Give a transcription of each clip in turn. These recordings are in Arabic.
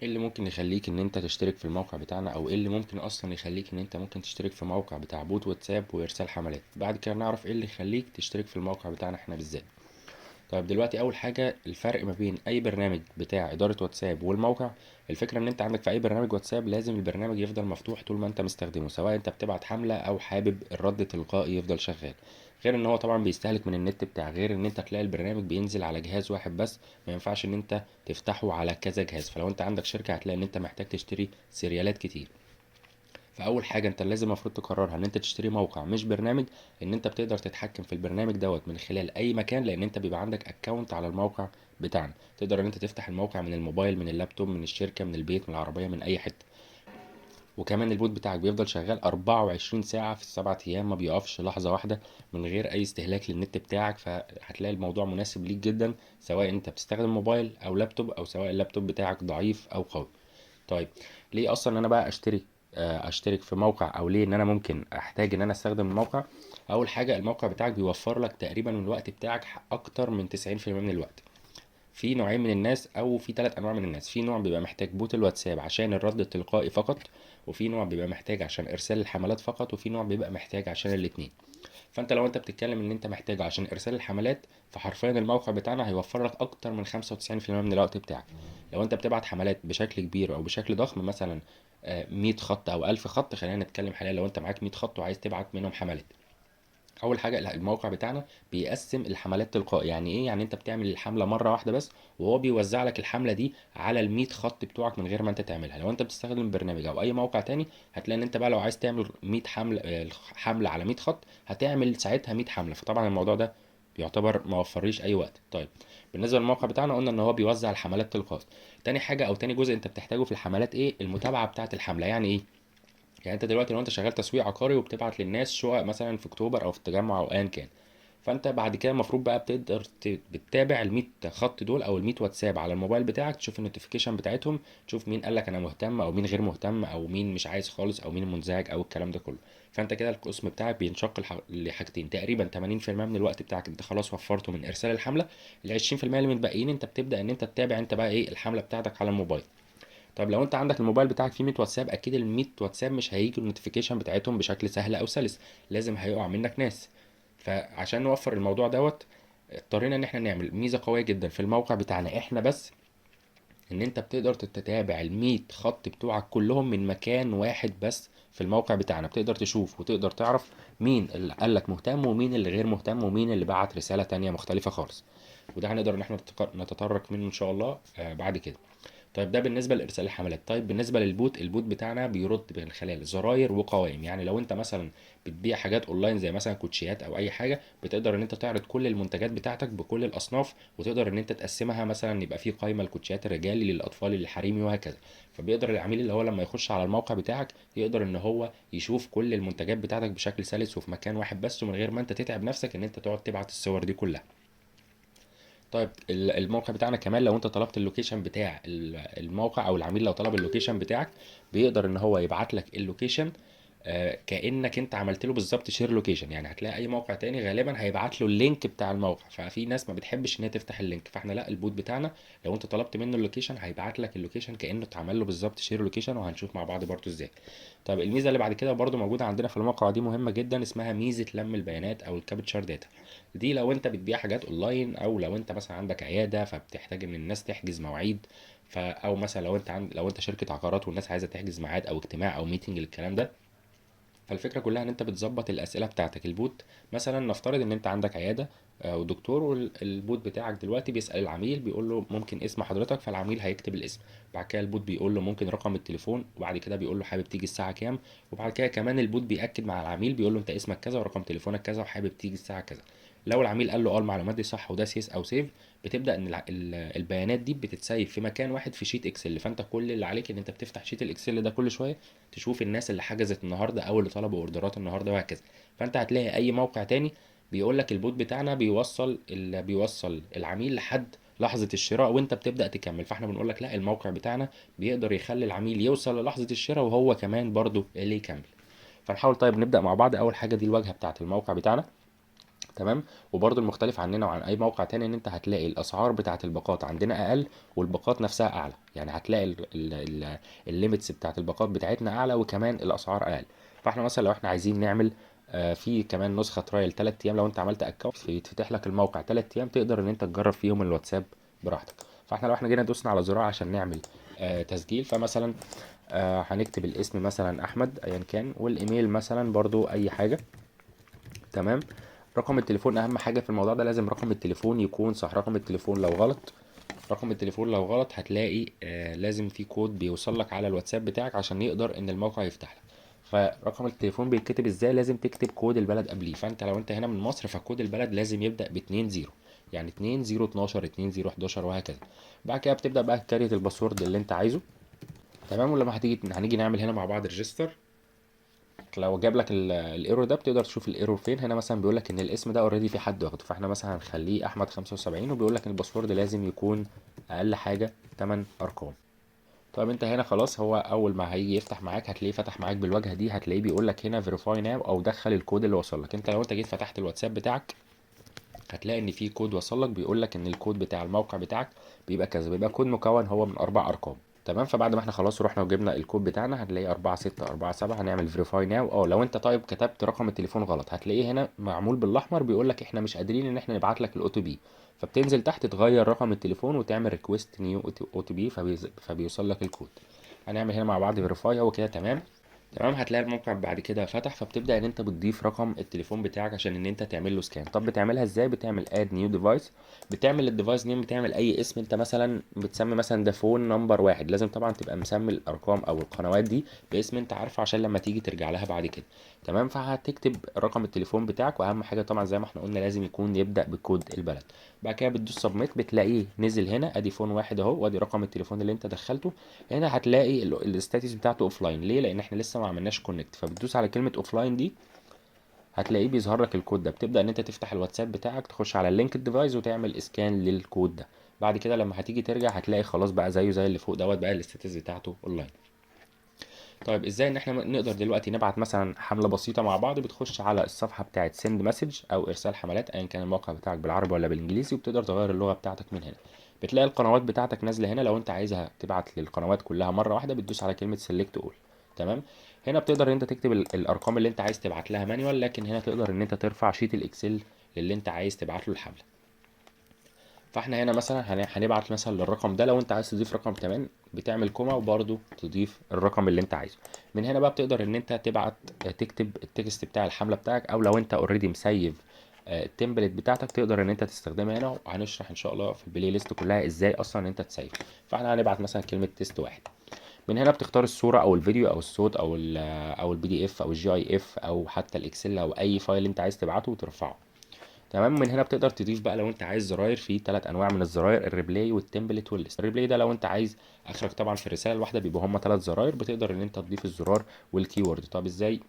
ايه اللي ممكن يخليك ان انت تشترك في الموقع بتاعنا، او ايه اللي ممكن اصلا يخليك ان انت ممكن تشترك في موقع بتاع بوت واتساب وارسال حملات؟ بعد كده نعرف ايه اللي يخليك تشترك في الموقع بتاعنا احنا بالذات. طيب دلوقتي اول حاجه الفرق ما بين اي برنامج بتاع اداره واتساب والموقع. الفكره ان انت عندك في اي برنامج واتساب لازم البرنامج يفضل مفتوح طول ما انت مستخدمه، سواء انت بتبعت حمله او حابب الرد التلقائي يفضل شغال. غير ان هو طبعا بيستهلك من النت بتاع، غير ان انت تلاقي البرنامج بينزل على جهاز واحد بس، ما ينفعش ان انت تفتحه على كذا جهاز. فلو انت عندك شركه هتلاقي ان انت محتاج تشتري سيريالات كتير. فاول حاجه انت لازم المفروض تقررها ان انت تشتري موقع مش برنامج، ان انت بتقدر تتحكم في البرنامج دوت من خلال اي مكان، لان انت بيبقى عندك اكونت على الموقع بتاعنا. تقدر ان انت تفتح الموقع من الموبايل، من اللابتوب، من الشركه، من البيت، من العربيه، من اي حته. وكمان البوت بتاعك بيفضل شغال 24 ساعه في السبعة ايام، ما بيقفش لحظه واحده من غير اي استهلاك للنت بتاعك. فهتلاقي الموضوع مناسب ليك جدا، سواء انت بتستخدم موبايل او لابتوب، او سواء اللابتوب بتاعك ضعيف او قوي. طيب، ليه اصلا انا بقى اشترك في موقع، او ليه ان انا ممكن احتاج ان انا استخدم الموقع؟ اول حاجه الموقع بتاعك بيوفر لك تقريبا من الوقت بتاعك اكتر من 90% من الوقت. في نوعين من الناس، او في ثلاث انواع من الناس. في نوع بيبقى محتاج بوت الواتساب عشان الرد التلقائي فقط، وفي نوع بيبقى محتاج عشان ارسال الحملات فقط، وفي نوع بيبقى محتاج عشان الاتنين. فانت لو انت بتتكلم ان انت محتاج عشان ارسال الحملات، فحرفيا الموقع بتاعنا هيوفر لك اكتر من 95% من الوقت بتاعك. لو انت بتبعت حملات بشكل كبير او بشكل ضخم، مثلا 100 خط او 1000 خط، خلينا نتكلم حاليا لو انت معاك 100 خط وعايز تبعت منهم حملات. اول حاجه الموقع بتاعنا بيقسم الحملات تلقائي. يعني ايه؟ يعني انت بتعمل الحمله مره واحده بس، وهو بيوزع لك الحمله دي على ال100 خط بتوعك من غير ما انت تعملها. لو انت بتستخدم برنامج او اي موقع تاني، هتلاقي ان انت بقى لو عايز تعمل 100 حمله على 100 خط، هتعمل ساعتها 100 حمله. فطبعا الموضوع ده بيعتبر ما وفرليش اي وقت. طيب، بالنسبه للموقع بتاعنا قلنا ان هو بيوزع الحملات تلقائي. تاني حاجه او تاني جزء انت بتحتاجه في الحملات ايه؟ المتابعه بتاعه الحمله. يعني ايه؟ يعني انت دلوقتي لو انت شغال تسويق عقاري وبتبعت للناس شقق مثلا في اكتوبر او في التجمع او ايا كان، فانت بعد كده المفروض بقى بتقدر بتتابع ال100 خط دول او ال100 واتساب على الموبايل بتاعك، تشوف النوتيفيكيشن بتاعتهم، تشوف مين قال لك انا مهتم او مين غير مهتم او مين مش عايز خالص او مين منزعج او الكلام ده كله. فانت كده القسم بتاعك بينشق لحاجتين. تقريبا 80% من الوقت بتاعك انت خلاص وفرته من ارسال الحمله. ال 20% اللي متبقيين انت بتبدا ان انت تتابع انت بقى ايه الحمله بتاعتك على الموبايل. طب لو انت عندك الموبايل بتاعك فيه 100 واتساب، اكيد ال 100 واتساب مش هيجي النوتيفيكيشن بتاعتهم بشكل سهل او سلس، لازم هيقع منك ناس. فعشان نوفر الموضوع دوت، اضطرينا ان احنا نعمل ميزه قويه جدا في الموقع بتاعنا احنا بس، ان انت بتقدر تتابع ال100 خط بتوعك كلهم من مكان واحد بس في الموقع بتاعنا. بتقدر تشوف وتقدر تعرف مين اللي قالك مهتم ومين اللي غير مهتم ومين اللي بعت رساله تانية مختلفه خالص. وده هنقدر ان احنا نتطرق منه ان شاء الله بعد كده. طيب، ده بالنسبه لارسال الحملات. طيب بالنسبه للبوت، البوت بتاعنا بيرد من خلال زراير وقوائم. يعني لو انت مثلا بتبيع حاجات اونلاين زي مثلا كوتشيات او اي حاجه، بتقدر ان انت تعرض كل المنتجات بتاعتك بكل الاصناف، وتقدر ان انت تقسمها، مثلا يبقى في قائمه الكوتشيات الرجالي للاطفال الحريمي وهكذا. فبيقدر العميل اللي هو لما يخش على الموقع بتاعك يقدر ان هو يشوف كل المنتجات بتاعتك بشكل سلس وفي مكان واحد بس، ومن غير ما انت تتعب نفسك ان انت تقعد تبعت الصور دي كلها. طيب، الموقع بتاعنا كمان لو انت طلبت اللوكيشن بتاع الموقع، او العميل لو طلب اللوكيشن بتاعك، بيقدر ان هو يبعت لك اللوكيشن كأنك انت عملت له بالظبط شير لوكيشن. يعني هتلاقي اي موقع تاني غالبا هيبعت له اللينك بتاع الموقع، ففي ناس ما بتحبش ان هي تفتح اللينك. فاحنا لا، البوت بتاعنا لو انت طلبت منه اللوكيشن هيبعت لك اللوكيشن كأنه اتعمل له بالظبط شير لوكيشن، وهنشوف مع بعض برضو ازاي. طب الميزه اللي بعد كده برضو موجوده عندنا في الموقع دي مهمه جدا، اسمها ميزه لم البيانات او الكابتشر داتا. دي لو انت بتبيع حاجات اونلاين، او لو انت مثلا عندك عياده فبتحتاج ان الناس تحجز مواعيد، او مثلا لو انت شركه عقارات والناس عايزه تحجز ميعاد او اجتماع او ميتنج للكلام ده. فالفكره كلها ان انت بتظبط الاسئله بتاعتك. البوت مثلا نفترض ان انت عندك عياده ودكتور، والبوت بتاعك دلوقتي بيسال العميل، بيقول له ممكن اسم حضرتك، فالعميل هيكتب الاسم. بعد كده البوت بيقول له ممكن رقم التليفون، وبعد كده بيقول له حابب تيجي الساعه كام. وبعد كده كمان البوت بياكد مع العميل، بيقول له انت اسمك كذا ورقم تليفونك كذا وحابب تيجي الساعه كذا. لو العميل قال له المعلومات دي صح وده سيس او سيف، بتبدا ان البيانات دي بتتسيف في مكان واحد في شيت اكسل. فانت كل اللي عليك ان انت بتفتح شيت الاكسل ده كل شويه، تشوف الناس اللي حجزت النهارده او اللي طلبوا اوردرات النهارده وهكذا. فانت هتلاقي اي موقع تاني بيقول لك البوت بتاعنا بيوصل العميل لحد لحظة الشراء وانت بتبدأ تكمل. فاحنا بنقول لك لا، الموقع بتاعنا بيقدر يخلي العميل يوصل للحظة الشراء وهو كمان برضو اللي يكمل. فنحاول طيب نبدأ مع بعض. اول حاجة دي الواجهة بتاعة الموقع بتاعنا. تمام. وبرضو المختلف عننا وعن اي موقع تاني ان انت هتلاقي الاسعار بتاعه الباقات عندنا اقل والباقات نفسها اعلى، يعني هتلاقي الليميتس بتاعه الباقات بتاعتنا اعلى وكمان الاسعار اقل. فاحنا مثلا لو احنا عايزين نعمل في كمان نسخه ترايل 3 ايام، لو انت عملت اكونت يتفتح لك الموقع 3 ايام تقدر ان انت تجرب فيهم الواتساب براحتك. فاحنا لو احنا جينا دوسنا على زرار عشان نعمل تسجيل، فمثلا هنكتب الاسم مثلا احمد ايا كان، والايميل مثلا برضو اي حاجه. تمام. رقم التليفون اهم حاجه في الموضوع ده، لازم رقم التليفون يكون صح. رقم التليفون لو غلط هتلاقي لازم في كود بيوصل لك على الواتساب بتاعك عشان يقدر ان الموقع يفتح لك. فرقم التليفون بيتكتب ازاي؟ لازم تكتب كود البلد قبليه. فانت لو انت هنا من مصر فكود البلد لازم يبدأ ب 2 0، يعني 2 0 12 2 0 11 وهكذا. بعد كده بتبدأ بقى تكريت الباسورد اللي انت عايزه. تمام. ولما هنيجي نعمل هنا مع بعض ريجستر، لو جاب لك الايرور ده بتقدر تشوف الايرور فين. هنا مثلا بيقول لك ان الاسم ده اوريدي في حد واخده، فاحنا مثلا هنخليه احمد 75، وبيقول لك ان الباسورد لازم يكون اقل حاجه 8 ارقام. طيب انت هنا خلاص، هو اول ما هيجي يفتح معاك هتلاقيه فتح معاك بالواجهه دي، هتلاقيه بيقول لك هنا فيريفاي ناو او دخل الكود اللي وصل لك. انت لو انت جيت فتحت الواتساب بتاعك هتلاقي ان في كود وصل لك بيقول لك ان الكود بتاع الموقع بتاعك بيبقى كذا، بيبقى كود مكون هو من 4 ارقام. تمام. فبعد ما احنا خلاص رحنا وجبنا الكود بتاعنا هنلاقيه 4 6 4 7، هنعمل فيريفاي ناو. لو انت طيب كتبت رقم التليفون غلط هتلاقيه هنا معمول بالاحمر بيقول لك احنا مش قادرين ان احنا نبعت لك الاو تي بي، فبتنزل تحت تغير رقم التليفون وتعمل ريكويست نيو او تي بي فبيوصل لك الكود. هنعمل هنا مع بعض فيريفاي، هو كده تمام. تمام. هتلاقي الموقع بعد كده فتح، فبتبدأ ان انت بتضيف رقم التليفون بتاعك عشان ان انت تعمل له سكان. طب بتعملها ازاي؟ بتعمل اد نيو ديفايس، بتعمل الديفايس نيم، بتعمل اي اسم انت مثلا بتسمي مثلا ده فون نمبر واحد، لازم طبعا تبقى مسمي الارقام او القنوات دي باسم انت عارفه عشان لما تيجي ترجع لها بعد كده. تمام. فهتكتب رقم التليفون بتاعك، واهم حاجه طبعا زي ما احنا قلنا لازم يكون يبدأ بكود البلد. بعد كده بتدوس سبميت، بتلاقيه نزل هنا ادي فون واحد اهو، وادي رقم التليفون اللي انت دخلته. هنا هتلاقي الاستاتيس بتاعته اوف لاين. ليه؟ لان احنا لسه ما عملناش كونكت، فبتدوس على كلمه اوف لاين دي هتلاقيه بيظهر لك الكود ده. بتبدا ان انت تفتح الواتساب بتاعك تخش على اللينك الديفايس وتعمل اسكان للكود ده. بعد كده لما هتيجي ترجع هتلاقي خلاص بقى زيه زي اللي فوق دوت، بقى الاستاتيس بتاعته اونلاين. طيب ازاي ان احنا نقدر دلوقتي نبعت مثلا حمله بسيطه مع بعض؟ بتخش على الصفحه بتاعه سند مسج او ارسال حملات ايا كان الموقع بتاعك بالعربي ولا بالانجليزي، وبتقدر تغير اللغه بتاعتك من هنا. بتلاقي القنوات بتاعتك نازله هنا، لو انت عايزها تبعت للقنوات كلها مره واحده بتدوس على كلمه سيلكت اول. تمام. هنا بتقدر ان انت تكتب الارقام اللي انت عايز تبعت لها مانيوال، لكن هنا تقدر ان انت ترفع شيت الاكسل للي انت عايز تبعت له الحمله. فاحنا هنا مثلا هنبعت مثلا للرقم ده، لو انت عايز تضيف رقم كمان بتعمل كوما وبرده تضيف الرقم اللي انت عايزه. من هنا بقى بتقدر ان انت تبعت تكتب التكست بتاع الحملة بتاعك، او لو انت اوريدي مسيف التمبلت بتاعتك تقدر ان انت تستخدمها هنا، وهنشرح ان شاء الله في البلاي ليست كلها ازاي اصلا ان انت تسيف. فاحنا هنبعت مثلا كلمة تيست واحد. من هنا بتختار الصورة او الفيديو او الصوت او البي دي اف او الجي اي اف او حتى الاكسل او اي فايل انت عايز تبعته وترفعه. تمام. من هنا بتقدر تضيف بقى لو انت عايز زراير، في 3 انواع من الزراير: الريبلاي والتمبلت والليست. الريبلاي ده لو انت عايز اخرك طبعا في الرساله الواحده بيبقى هم 3 زراير، بتقدر ان انت تضيف الزرار والكيورد. طب ازاي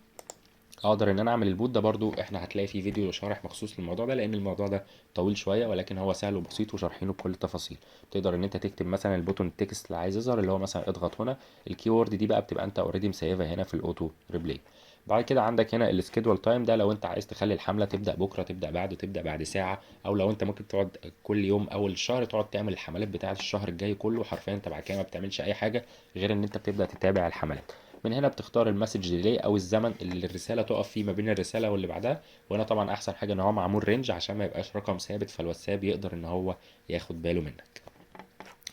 اقدر ان انا اعمل البوت ده؟ برضو احنا هتلاقي في فيديو شارح مخصوص للموضوع ده، لان الموضوع ده طويل شويه ولكن هو سهل وبسيط وشارحينه بكل التفاصيل. تقدر ان انت تكتب مثلا البوتون التكست اللي عايز يظهر اللي هو مثلا اضغط هنا، الكيورد دي بقى بتبقى انت اوريدي مسيفها هنا في الاوتو ريبلاي. بعد كده عندك هنا السكيدول تايم، ده لو انت عايز تخلي الحمله تبدا بكره، تبدا بعده، تبدا بعد ساعه، او لو انت ممكن تقعد كل يوم اول الشهر تقعد تعمل الحملات بتاعه الشهر الجاي كله. حرفيا انت بعد كده ما بتعملش اي حاجه غير ان انت بتبدا تتابع الحملات. من هنا بتختار المسج ديلي او الزمن اللي الرساله تقف فيه ما بين الرساله واللي بعدها. وهنا طبعا احسن حاجه ان هو معمول رينج عشان ما يبقاش رقم ثابت، فالواتساب يقدر ان هو ياخد باله منك.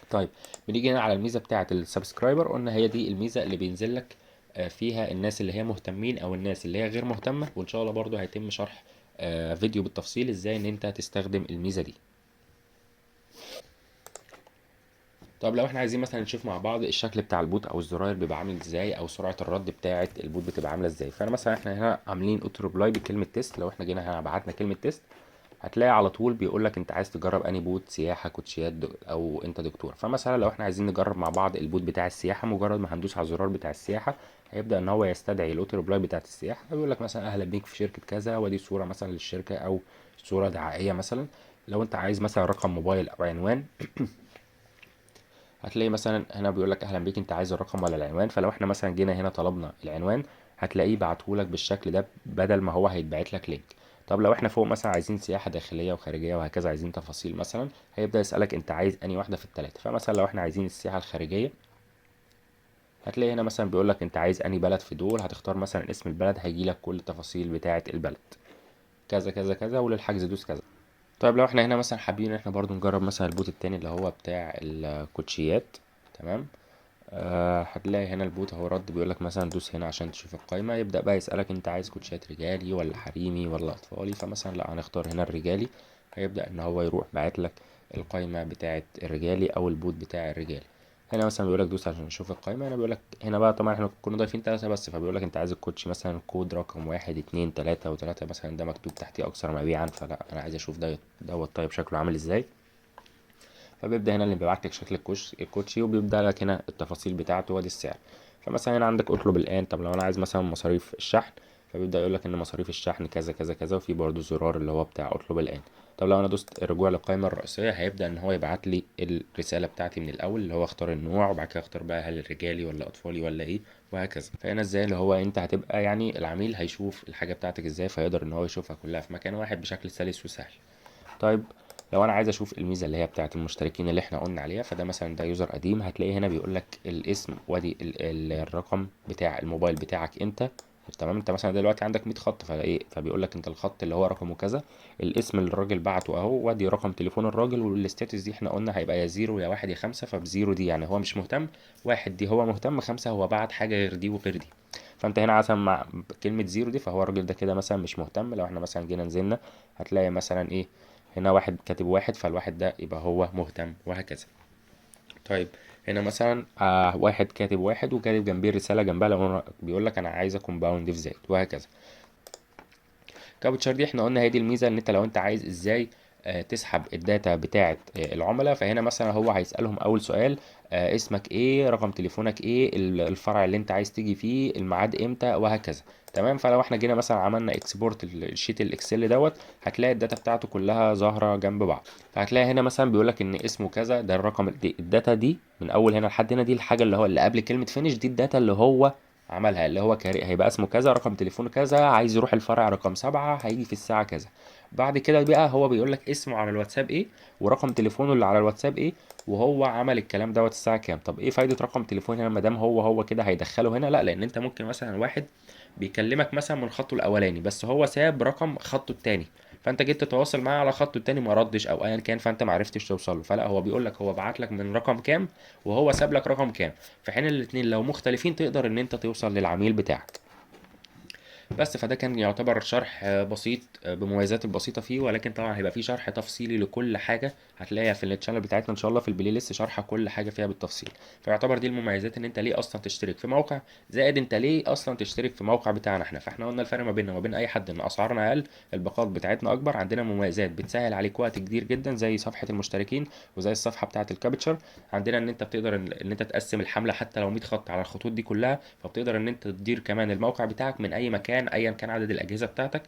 طيب بنيجي هنا على الميزه بتاعه السبسكرايبر، قلنا هي دي الميزه اللي بينزل لك فيها الناس اللي هي مهتمين او الناس اللي هي غير مهتمه، وان شاء الله برضو هيتم شرح فيديو بالتفصيل ازاي ان انت تستخدم الميزه دي. طب لو احنا عايزين مثلا نشوف مع بعض الشكل بتاع البوت او الزراير بيبقى عامل ازاي، او سرعه الرد بتاعه البوت بتبقى عامله ازاي، فانا مثلا احنا هنا عاملين اوتو ريبلاي بكلمه تيست. لو احنا جينا هنا بعتنا كلمه تيست هتلاقي على طول بيقول لك انت عايز تجرب انهي بوت، سياحه، كوتشيات، او انت دكتور. فمثلا لو احنا عايزين نجرب مع بعض البوت بتاع السياحه، مجرد ما هندوس على الزرار بتاع السياحه هيبدا ان هو يستدعي الاوتو ريبلاي بتاعه السياحه، بيقول لك مثلا اهلا بيك في شركه كذا، ودي صوره مثلا للشركه او صوره دعائيه مثلا. لو انت عايز مثلا رقم موبايل او عنوان هتلاقي مثلا هنا بيقول لك اهلا بيك انت عايز الرقم ولا العنوان. فلو احنا مثلا جينا هنا طلبنا العنوان هتلاقيه بعتهولك بالشكل ده بدل ما هو هيتبعت لك لينك. طب لو احنا فوق مثلا عايزين سياحة داخلية وخارجية وهكذا، عايزين تفاصيل مثلا، هيبدأ يسألك انت عايز انهي واحدة في التلاتة. فمثلا لو احنا عايزين السياحة الخارجية، هتلاقي هنا مثلا بيقولك انت عايز انهي بلد في دول، هتختار مثلا اسم البلد، هيجيلك كل التفاصيل بتاعة البلد، كذا كذا كذا، وللحجز دوس كذا. طيب لو احنا هنا مثلا حابين ان احنا برضو نجرب مثلا البوت التاني اللي هو بتاع الكوتشيات، تمام. هتلاقي هنا البوت اهو رد بيقولك مثلا دوس هنا عشان تشوف القائمة، يبدأ بقى يسألك انت عايز كوتشيات رجالي ولا حريمي ولا اطفالي. فمثلا لا، هنختار هنا الرجالي، هيبدأ ان هو يروح باعت لك القائمة بتاعة الرجالي او البوت بتاع الرجالي. هنا مثلا بيقولك دوس عشان تشوف القائمة. هنا بيقولك هنا بقى طبعا احنا كنا ضايفين تلاتة بس، فبيقولك انت عايز الكوتشي مثلا كود رقم واحد اتنين تلاتة، وتلاتة مثلا ده مكتوب تحتيه اكثر مبيعا، فلا انا عايز اشوف دوت طيب شكله عامل ازاي. فبيبدأ هنا اللي بيبعت لك شكل الكوتشي، وبيبدأ لك هنا التفاصيل بتاعته وادي السعر. فمثلا هنا عندك اطلب الآن. طب لو انا عايز مثلا مصاريف الشحن، فبيبدأ يقول لك ان مصاريف الشحن كذا كذا كذا، وفي برضو زرار اللي هو بتاع اطلب الآن. طب لو انا دوست الرجوع للقائمة الرئيسية، هيبدأ ان هو يبعت لي الرسالة بتاعتي من الاول، اللي هو اختار النوع، وبعد كده اختار بقى هل الرجالي ولا اطفالي ولا ايه، وهكذا. فهنا ازاي اللي هو انت هتبقى يعني العميل هيشوف الحاجة بتاعتك ازاي، فيقدر ان هو يشوفها كلها في مكان واحد بشكل سلس وسهل. طيب لو انا عايز اشوف الميزه اللي هي بتاعه المشتركين اللي احنا قلنا عليها، فده مثلا ده يوزر قديم، هتلاقيه هنا بيقول لك الاسم وادي الرقم بتاع الموبايل بتاعك انت، تمام. انت مثلا دلوقتي عندك 100 خط، فايه فبيقول لك انت الخط اللي هو رقمه كذا، الاسم اللي الراجل بعته اهو، وادي رقم تليفون الراجل، والستاتس دي احنا قلنا هيبقى يا زيرو يا واحد يا خمسة. فبزيرو دي يعني هو مش مهتم، واحد دي هو مهتم، خمسة هو بعت حاجة غير دي وغير دي. فانت هنا مثلا مع كلمة زيرو دي، فهو الراجل ده كده مثلا مش مهتم. لو احنا مثلا جينا نزلنا، هتلاقي مثلا ايه، هنا واحد كاتب واحد، فالواحد ده يبقى هو مهتم، وهكذا. طيب هنا مثلا واحد كاتب واحد وكاتب جنبيه رسالة جنبها، لو بيقول لك انا عايزة كومباوند في زائد، وهكذا. كابتشر دي احنا قلنا هي دي الميزه، ان انت لو انت عايز ازاي تسحب الداتا بتاعه العملاء. فهنا مثلا هو هيسالهم اول سؤال اسمك ايه، رقم تليفونك ايه، الفرع اللي انت عايز تيجي فيه، الميعاد امتى، وهكذا. تمام. فلو احنا جينا مثلا عملنا اكسبورت الشيت الاكسل دوت، هتلاقي الداتا بتاعته كلها ظاهره جنب بعض. فهتلاقي هنا مثلا بيقول لك ان اسمه كذا، ده الرقم دي الداتا دي من اول هنا لحد هنا، دي الحاجه اللي هو اللي قبل كلمه فينيش، دي الداتا اللي هو عملها، اللي هو هيبقى اسمه كذا، رقم تليفونه كذا، عايز يروح الفرع رقم سبعة، هيجي في الساعة كذا. بعد كده بقى هو بيقول لك اسمه على الواتساب ايه، ورقم تليفونه اللي على الواتساب ايه، وهو عمل الكلام دوت الساعة كام. طب ايه فايدة رقم تليفون هنا ما دام هو كده هيدخله هنا؟ لا، لان انت ممكن مثلا واحد بيكلمك مثلا من خطه الاولاني، بس هو ساب رقم خطه التاني، فانت جيت تتواصل معاه على خطه التاني ما ردش او ايا كان، فانت ما عرفتش توصل له. فلا، هو بيقول لك هو بعت لك من رقم كام، وهو ساب لك رقم كام، في حين الاتنين لو مختلفين تقدر ان انت توصل للعميل بتاعك. بس فده كان يعتبر شرح بسيط بمميزات البسيطة فيه، ولكن طبعا هيبقى فيه شرح تفصيلي لكل حاجة، هتلاقيها في الشانل بتاعتنا ان شاء الله في البلاي ليست شرح كل حاجة فيها بالتفصيل. فيعتبر دي المميزات ان انت ليه اصلا تشترك في موقع، زائد انت ليه اصلا تشترك في موقع بتاعنا احنا. فاحنا قلنا الفرق ما بيننا وما بين اي حد ان اسعارنا اقل، الباقات بتاعتنا اكبر، عندنا مميزات بتسهل عليك وقت كبير جدا زي صفحة المشتركين وزي الصفحة بتاعة الكابتشر. عندنا ان انت بتقدر ان انت تقسم الحملة حتى لو 100 خط على الخطوط دي كلها، فبتقدر ان انت تدير كمان الموقع بتاعك من اي مكان ايا كان عدد الاجهزه بتاعتك.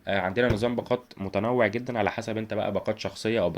عندنا نظام باقات متنوع جدا على حسب انت بقى باقات شخصيه او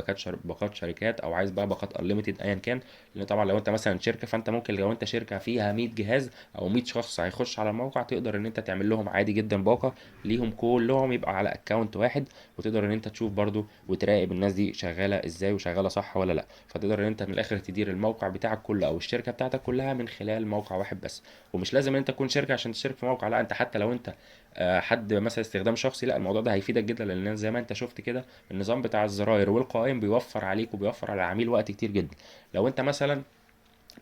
باقات شركات، او عايز بقى باقات انليميتد ايا كان. لان طبعا لو انت مثلا شركه، فانت ممكن لو انت شركه فيها 100 جهاز او 100 شخص هيخش على الموقع، تقدر ان انت تعمل لهم عادي جدا باقه ليهم كلهم يبقى على اكونت واحد، وتقدر ان انت تشوف برضو وتراقب الناس دي شغاله ازاي وشغاله صح ولا لا. فتقدر ان انت من الاخر تدير الموقع بتاعك كله او الشركه بتاعتك كلها من خلال موقع واحد بس. ومش لازم ان انت تكون شركه عشان تشترك في موقع، لا، انت حتى لو انت حد مثلا استخدام شخصي، لا، الموضوع ده هيفيدك جدا، لان زي ما انت شفت كده النظام بتاع الزراير والقوائم بيوفر عليك وبيوفر على العميل وقت كتير جدا. لو انت مثلا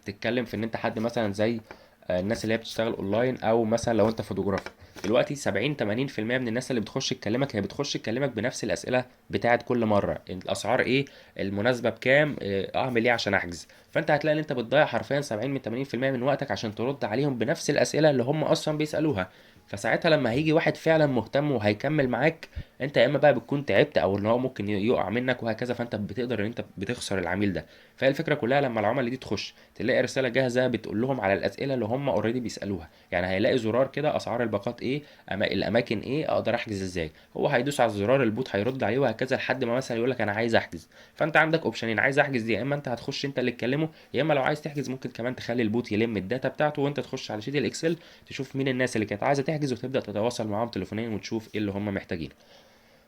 بتتكلم في ان انت حد مثلا زي الناس اللي هي بتشتغل اونلاين، او مثلا لو انت فوتوغرافر، دلوقتي 70 80% من الناس اللي بتخش تكلمك هي بتخش تكلمك بنفس الاسئله بتاعت كل مره: الاسعار ايه، المناسبه بكام، اعمل ايه عشان احجز. فانت هتلاقي ان انت بتضيع حرفيا 70 من 80% من وقتك عشان ترد عليهم بنفس الاسئله اللي هم اصلا بيسالوها. فساعتها لما هيجي واحد فعلا مهتم وهيكمل معاك، انت يا اما بقى بتكون تعبت او ان هو ممكن يقع منك وهكذا، فانت بتقدر ان انت بتخسر العميل ده. فهي الفكره كلها لما العملاء دي تخش تلاقي رساله جاهزه بتقول لهم على الاسئله اللي هم اوريدي بيسالوها، يعني هيلاقي زرار كده اسعار الباقات ايه، الاماكن ايه، اقدر احجز ازاي، هو هيدوس على الزرار، البوت هيرد عليه وهكذا لحد ما مثلا يقول لك انا عايز احجز. فانت عندك اوبشنين: عايز احجز دي، يا اما انت هتخش انت اللي تكلمه، يا اما لو عايز تحجز ممكن كمان تخلي البوت يلم الداتا بتاعته، وانت تخش على شيت الاكسل تشوف مين الناس اللي كانت عايزه تحجز، وتبدا تتواصل معاهم تليفونيا وتشوف ايه اللي هم محتاجينه.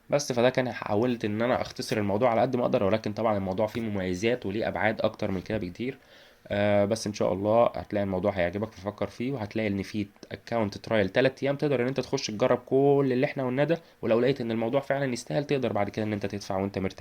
بس فده كان حاولت ان انا اختصر الموضوع على قد ما اقدر، ولكن طبعا الموضوع فيه مميزات وليه ابعاد اكتر من كده بكتير. بس ان شاء الله هتلاقي الموضوع هيعجبك، تفكر فيه، وهتلاقي ان في اكونت ترايل 3 ايام تقدر ان انت تخش تجرب كل اللي احنا قلناه ده، ولو لقيت ان الموضوع فعلا يستاهل تقدر بعد كده ان انت تدفع وانت مرتاح.